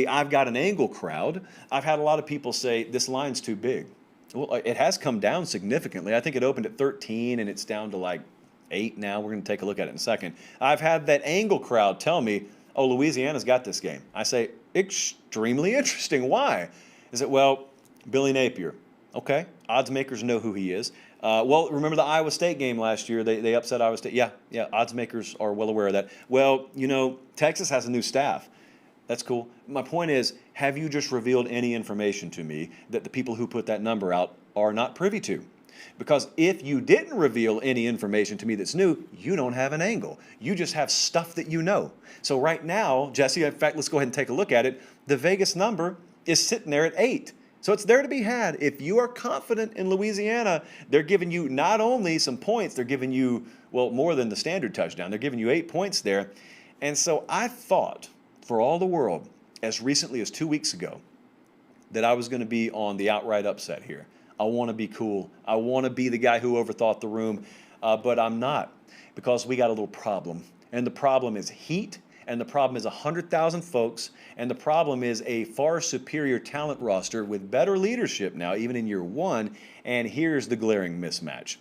I've Got an Angle crowd, I've had a lot of people say this line's too big. Well, it has come down significantly. I think it opened at 13 and it's down to like 8 now. We're going to take a look at it in a second. I've had that Angle crowd tell me, oh, Louisiana's got this game. I say, extremely interesting. Why? Is it, well, Billy Napier. Okay, odds makers know who he is. Well, remember the Iowa State game last year? They upset Iowa State. Yeah, odds makers are well aware of that. Well, you know, Texas has a new staff. That's cool. My point is, have you just revealed any information to me that the people who put that number out are not privy to? Because if you didn't reveal any information to me that's new, you don't have an angle. You just have stuff that you know. So right now, Jesse, in fact, let's go ahead and take a look at it. The Vegas number is sitting there at 8. So it's there to be had. If you are confident in Louisiana, they're giving you not only some points, they're giving you, well, more than the standard touchdown. They're giving you 8 points there. And so I thought, for all the world, as recently as 2 weeks ago that I was going to be on the outright upset here. I want to be cool. I want to be the guy who overthought the room, but I'm not, because we got a little problem. And the problem is heat, and the problem is 100,000 folks, and the problem is a far superior talent roster with better leadership now, even in year one. And here's the glaring mismatch.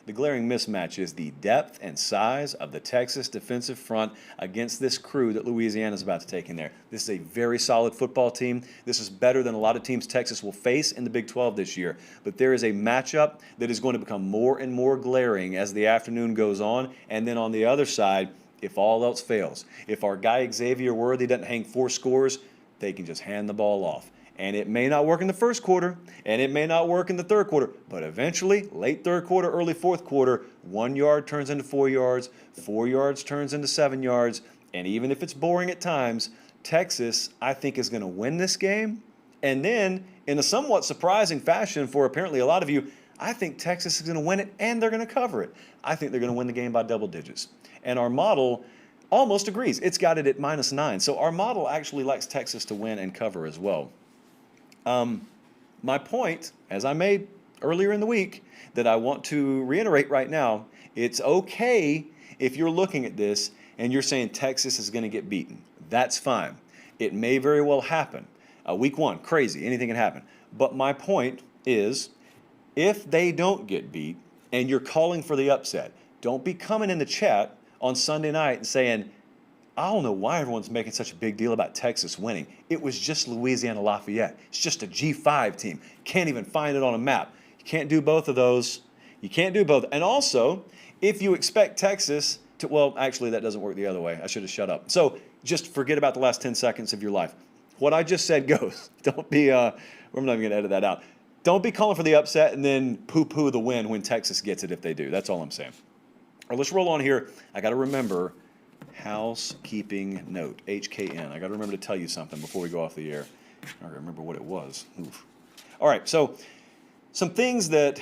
The glaring mismatch is the depth and size of the Texas defensive front against this crew that Louisiana is about to take in there. This is a very solid football team. This is better than a lot of teams Texas will face in the Big 12 this year. But there is a matchup that is going to become more and more glaring as the afternoon goes on. And then on the other side, if all else fails, if our guy Xavier Worthy doesn't hang 4 scores, they can just hand the ball off. And it may not work in the first quarter, and it may not work in the third quarter, but eventually, late third quarter, early fourth quarter, 1 yard turns into 4 yards, 4 yards turns into 7 yards, and even if it's boring at times, Texas, I think, is going to win this game. And then, in a somewhat surprising fashion for apparently a lot of you, I think Texas is going to win it, and they're going to cover it. I think they're going to win the game by double digits. And our model almost agrees. It's got it at -9. So our model actually likes Texas to win and cover as well. My point, as I made earlier in the week, that I want to reiterate right now, it's okay if you're looking at this and you're saying Texas is going to get beaten. That's fine. It may very well happen. Week 1, crazy. Anything can happen. But my point is, if they don't get beat and you're calling for the upset, don't be coming in the chat on Sunday night and saying, I don't know why everyone's making such a big deal about Texas winning. It was just Louisiana Lafayette. It's just a G5 team. Can't even find it on a map. You can't do both of those. You can't do both. And also, if you expect Texas to, well, actually, that doesn't work the other way. I should have shut up. So just forget about the last 10 seconds of your life. What I just said goes. Don't be, I'm not even going to edit that out. Don't be calling for the upset and then poo-poo the win when Texas gets it if they do. That's all I'm saying. All right, let's roll on here. I got to remember housekeeping note, HKN. I got to remember to tell you something before we go off the air. I remember what it was. Oof. All right, so some things that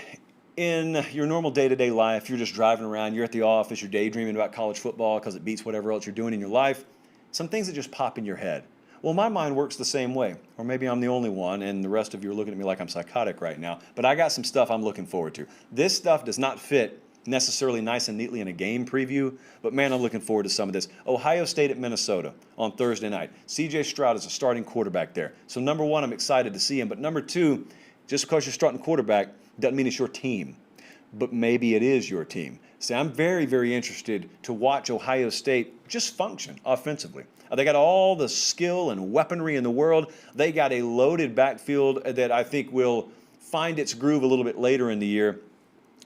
in your normal day-to-day life, you're just driving around, you're at the office, you're daydreaming about college football because it beats whatever else you're doing in your life. Some things that just pop in your head. Well, my mind works the same way. Or maybe I'm the only one, and the rest of you are looking at me like I'm psychotic right now. But I got some stuff I'm looking forward to. This stuff does not fit necessarily nice and neatly in a game preview, but man, I'm looking forward to some of this. Ohio State at Minnesota on Thursday night. C.J. Stroud is a starting quarterback there. So number one, I'm excited to see him. But number two, just because you're starting quarterback doesn't mean it's your team. But maybe it is your team. See, I'm very, very interested to watch Ohio State just function offensively. They got all the skill and weaponry in the world. They got a loaded backfield that I think will find its groove a little bit later in the year.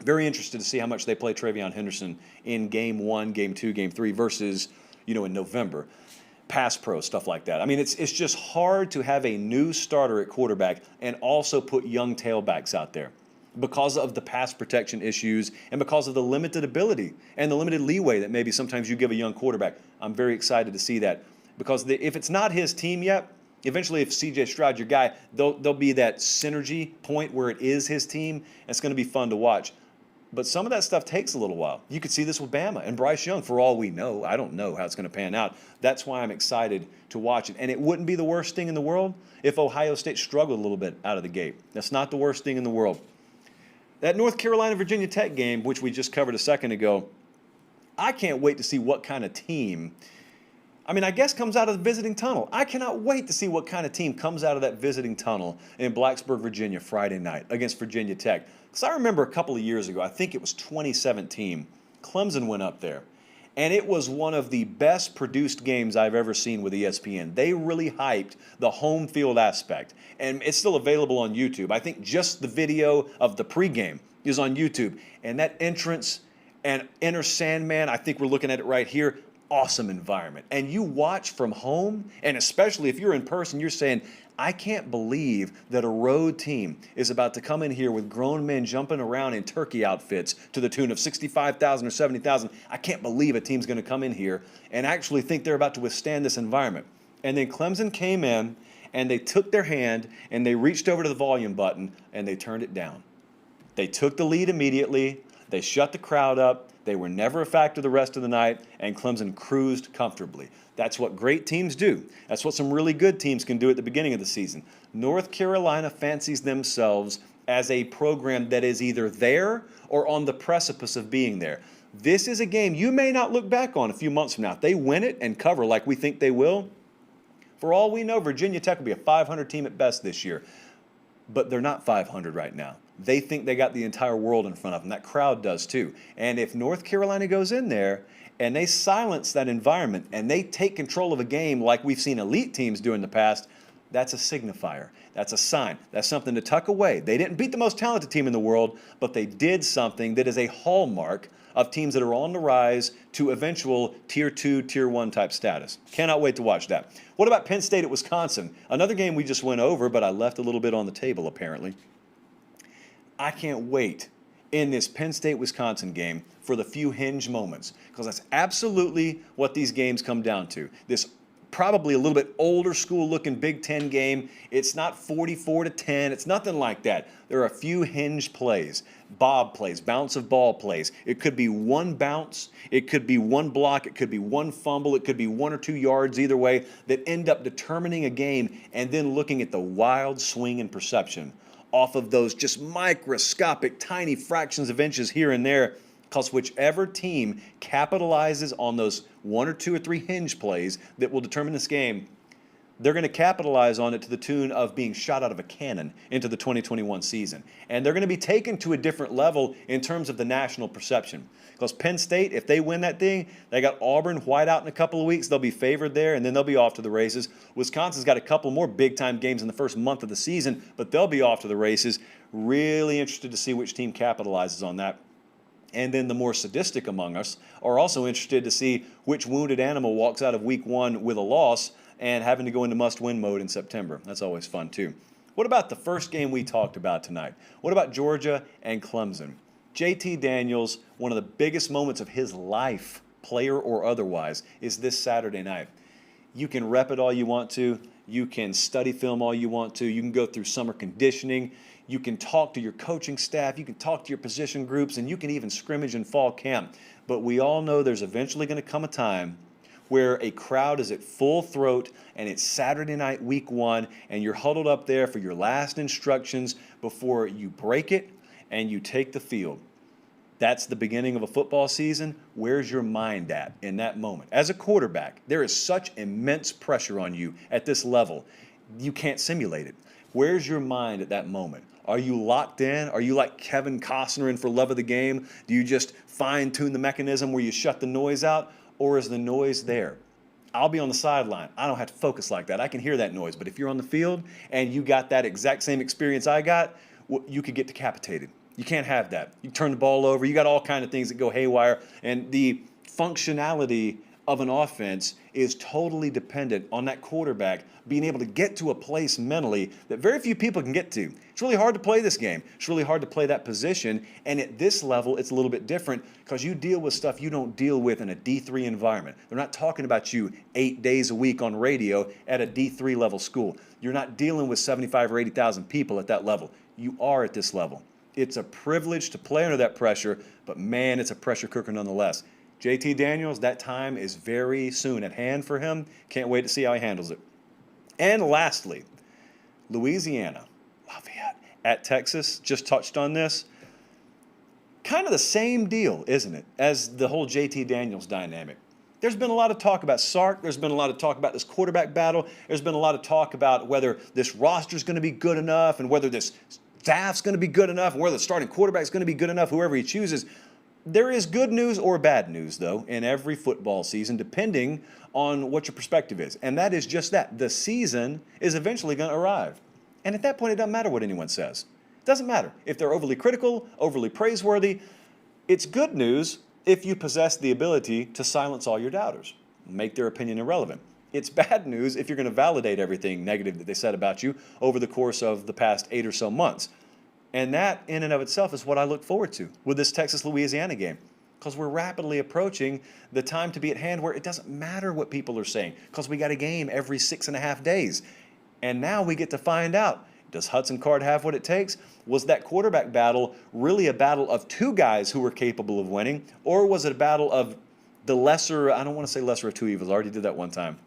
Very interested to see how much they play Travion Henderson in game 1, game 2, game 3 versus, in November. Pass pro, stuff like that. I mean, it's just hard to have a new starter at quarterback and also put young tailbacks out there because of the pass protection issues and because of the limited ability and the limited leeway that maybe sometimes you give a young quarterback. I'm very excited to see that because if it's not his team yet, eventually if C.J. Stroud, your guy, there'll be that synergy point where it is his team. It's going to be fun to watch. But some of that stuff takes a little while. You could see this with Bama and Bryce Young, for all we know. I don't know how it's going to pan out. That's why I'm excited to watch it. And it wouldn't be the worst thing in the world if Ohio State struggled a little bit out of the gate. That's not the worst thing in the world. That North Carolina-Virginia Tech game, which we just covered a second ago, I can't wait to see what kind of team, I guess comes out of the visiting tunnel. I cannot wait to see what kind of team comes out of that visiting tunnel in Blacksburg, Virginia, Friday night against Virginia Tech. Because I remember a couple of years ago, I think it was 2017, Clemson went up there. And it was one of the best produced games I've ever seen with ESPN. They really hyped the home field aspect. And it's still available on YouTube. I think just the video of the pregame is on YouTube. And that entrance and Enter Sandman, I think we're looking at it right here, awesome environment. And you watch from home, and especially if you're in person, you're saying, I can't believe that a road team is about to come in here with grown men jumping around in turkey outfits to the tune of 65,000 or 70,000. I can't believe a team's going to come in here and actually think they're about to withstand this environment. And then Clemson came in, and they took their hand, and they reached over to the volume button, and they turned it down. They took the lead immediately. They shut the crowd up. They were never a factor the rest of the night, and Clemson cruised comfortably. That's what great teams do. That's what some really good teams can do at the beginning of the season. North Carolina fancies themselves as a program that is either there or on the precipice of being there. This is a game you may not look back on a few months from now. If they win it and cover like we think they will, for all we know, Virginia Tech will be a 500 team at best this year. But they're not 500 right now. They think they got the entire world in front of them. That crowd does too. And if North Carolina goes in there and they silence that environment and they take control of a game like we've seen elite teams do in the past, that's a signifier. That's a sign. That's something to tuck away. They didn't beat the most talented team in the world, but they did something that is a hallmark of teams that are on the rise to eventual Tier 2, Tier 1 type status. Cannot wait to watch that. What about Penn State at Wisconsin? Another game we just went over, but I left a little bit on the table apparently. I can't wait in this Penn State-Wisconsin game for the few hinge moments, because that's absolutely what these games come down to. This probably a little bit older school looking Big Ten game. It's not 44-10. It's nothing like that. There are a few hinge plays, bob plays, bounce of ball plays. It could be one bounce. It could be one block. It could be one fumble. It could be 1 or 2 yards either way that end up determining a game, and then looking at the wild swing in perception off of those just microscopic tiny fractions of inches here and there, because whichever team capitalizes on those 1 or 2 or 3 hinge plays that will determine this game, they're going to capitalize on it to the tune of being shot out of a cannon into the 2021 season. And they're going to be taken to a different level in terms of the national perception. Because Penn State, if they win that thing, they got Auburn white out in a couple of weeks. They'll be favored there, and then they'll be off to the races. Wisconsin's got a couple more big-time games in the first month of the season, but they'll be off to the races. Really interested to see which team capitalizes on that. And then the more sadistic among us are also interested to see which wounded animal walks out of week 1 with a loss and having to go into must-win mode in September. That's always fun, too. What about the first game we talked about tonight? What about Georgia and Clemson? JT Daniels, one of the biggest moments of his life, player or otherwise, is this Saturday night. You can rep it all you want to. You can study film all you want to. You can go through summer conditioning. You can talk to your coaching staff. You can talk to your position groups, and you can even scrimmage in fall camp. But we all know there's eventually going to come a time where a crowd is at full throat, and it's Saturday night, week 1, and you're huddled up there for your last instructions before you break it and you take the field. That's the beginning of a football season. Where's your mind at in that moment? As a quarterback, there is such immense pressure on you at this level. You can't simulate it. Where's your mind at that moment? Are you locked in? Are you like Kevin Costner in For Love of the Game? Do you just fine-tune the mechanism where you shut the noise out? Or is the noise there? I'll be on the sideline. I don't have to focus like that. I can hear that noise. But if you're on the field and you got that exact same experience I got, you could get decapitated. You can't have that. You turn the ball over. You got all kinds of things that go haywire. And the functionality of an offense is totally dependent on that quarterback being able to get to a place mentally that very few people can get to. It's really hard to play this game. It's really hard to play that position. And at this level, it's a little bit different because you deal with stuff you don't deal with in a D3 environment. They're not talking about you 8 days a week on radio at a D3 level school. You're not dealing with 75 or 80,000 people at that level. You are at this level. It's a privilege to play under that pressure, but man, it's a pressure cooker nonetheless. JT Daniels, that time is very soon at hand for him. Can't wait to see how he handles it. And lastly, Louisiana, Lafayette, at Texas, just touched on this. Kind of the same deal, isn't it, as the whole JT Daniels dynamic. There's been a lot of talk about Sark. There's been a lot of talk about this quarterback battle. There's been a lot of talk about whether this roster's going to be good enough and whether this staff's going to be good enough and whether the starting quarterback's going to be good enough, whoever he chooses. There is good news or bad news, though, in every football season, depending on what your perspective is. And that is just that. The season is eventually going to arrive. And at that point, it doesn't matter what anyone says. It doesn't matter. If they're overly critical, overly praiseworthy, it's good news if you possess the ability to silence all your doubters, make their opinion irrelevant. It's bad news if you're going to validate everything negative that they said about you over the course of the past 8 or so months. And that, in and of itself, is what I look forward to with this Texas-Louisiana game, because we're rapidly approaching the time to be at hand where it doesn't matter what people are saying, because we got a game every 6.5 days. And now we get to find out, Does Hudson Card have what it takes? Was that quarterback battle really a battle of two guys who were capable of winning? Or was it a battle of the lesser, I don't want to say lesser of two evils, I already did that one time.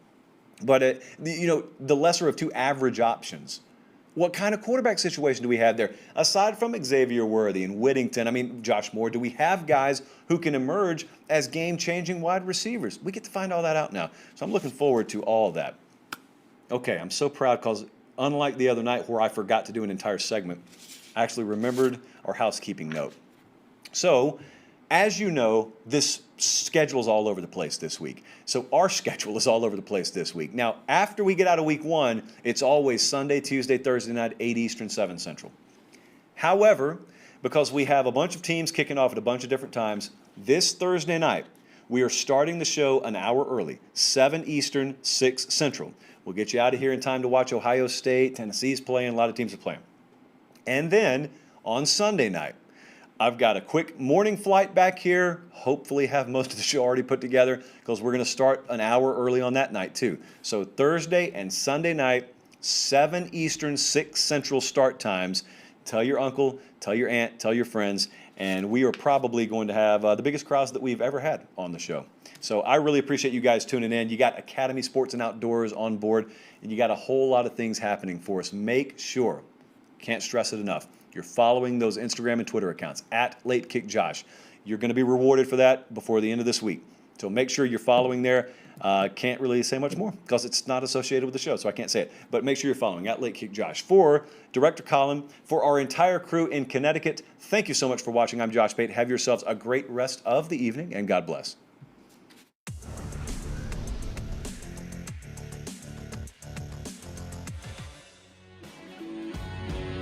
But, the lesser of two average options. What kind of quarterback situation do we have there? Aside from Xavier Worthy and Whittington, Josh Moore, do we have guys who can emerge as game-changing wide receivers? We get to find all that out now. So I'm looking forward to all of that. Okay, I'm so proud because unlike the other night where I forgot to do an entire segment, I actually remembered our housekeeping note. So, as you know, this schedule is all over the place this week. So our schedule is all over the place this week. Now, after we get out of week one, it's always Sunday, Tuesday, Thursday night, 8 Eastern, 7 Central. However, because we have a bunch of teams kicking off at a bunch of different times, this Thursday night, we are starting the show an hour early, 7 Eastern, 6 Central. We'll get you out of here in time to watch Ohio State. Tennessee's playing. A lot of teams are playing. And then on Sunday night, I've got a quick morning flight back here. Hopefully have most of the show already put together because we're going to start an hour early on that night too. So Thursday and Sunday night, 7 Eastern, 6 Central start times. Tell your uncle, tell your aunt, tell your friends, and we are probably going to have the biggest crowds that we've ever had on the show. So I really appreciate you guys tuning in. You got Academy Sports and Outdoors on board, and you got a whole lot of things happening for us. Make sure, can't stress it enough, you're following those Instagram and Twitter accounts, @LateKickJosh. You're going to be rewarded for that before the end of this week. So make sure you're following there. Can't really say much more because it's not associated with the show, so I can't say it. But make sure you're following @LateKickJosh. For Director Colin, for our entire crew in Connecticut, thank you so much for watching. I'm Josh Pate. Have yourselves a great rest of the evening, and God bless.